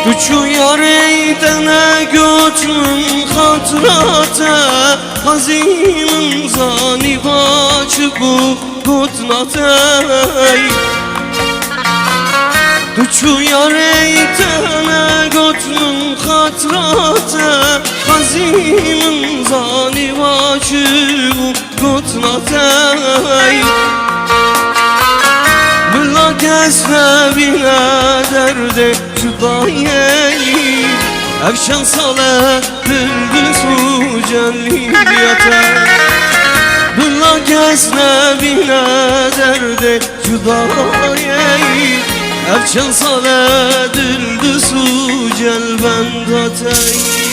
Düşü yareytene götün hatırata Hazimin zani başı bu kutnatay Düşü yareytene götün hatırata Hazimin zani başı bu kutnatay Bıla kesne bine derde şudayeyi Efşan sale bülbül su celliyata Bıla kesne bine derde şudayeyi Efşan sale bülbül su celbendatay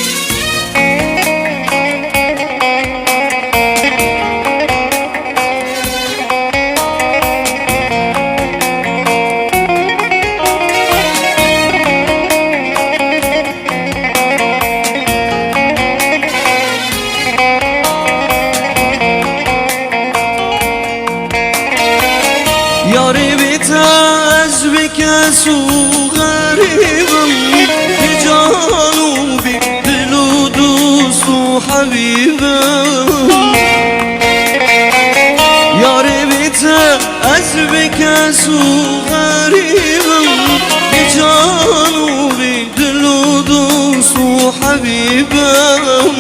Yâri bitez bikesu garibim Fi canubi diludusu habibim Yâri bitez bikesu garibim Fi canubi diludusu habibim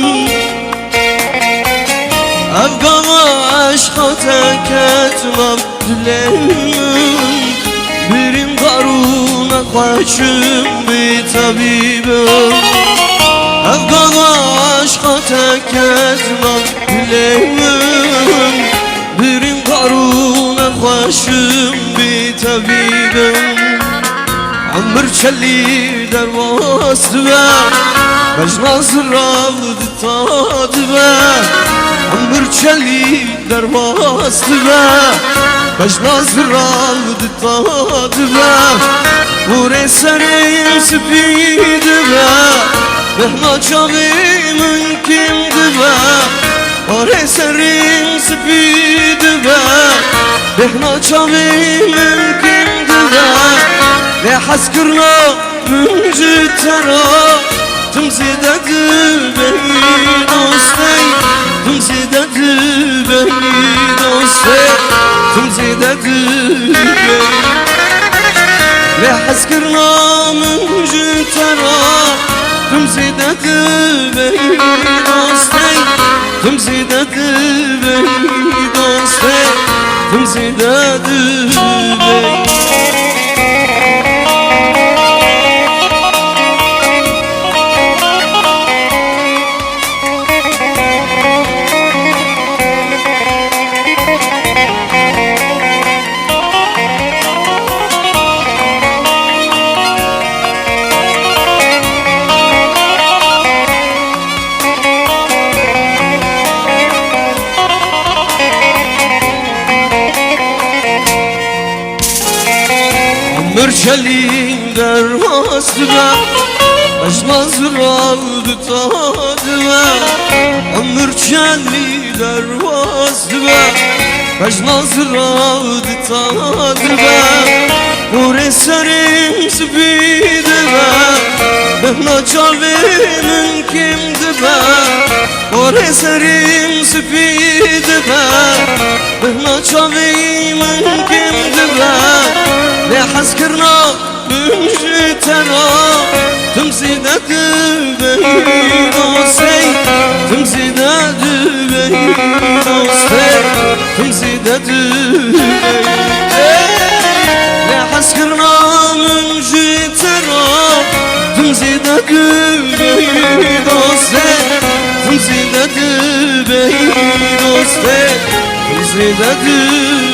Evgama aşka teketmem dilerim Birin daruna kaçım bir tabibim Evgama aşka teketmem dilerim Birin daruna kaçım bir tabibim Amr çeli dervası ve Mecnaz ravdı tadı ve Amr çeli dervası ve Mecnaz ravdı tadı ve Vur eserim spidi ve Mehna çağımın kimdi ve Vur eserim spidi ve Mehna çağımın kimdi ve Ve haskırna müncü tera Tımzidedı beni dostay Tımzidedı beni dostay Tımzidedı beni Ve haskırna müncü tera Tımzidedı beni dostay Tımzidedı beni dostay Tımzidedı beni Mürçeli dervası ve Mecnaz ravdı tadı ve Mürçeli dervası ve Mecnaz ravdı tadı ve Vur eserim spidi ve Mehna çağımın kimdi ve Vur eserim spidi ve Mehna çağımın kimdi ve Ve haskırna müncü tera Tımzidedı beni dostay Tımzidedı beni dostay Tımzidedı beni Ve haskırna müncü tera Tımzidedı beni dostay Tımzidedı beni dostay Tımzidedı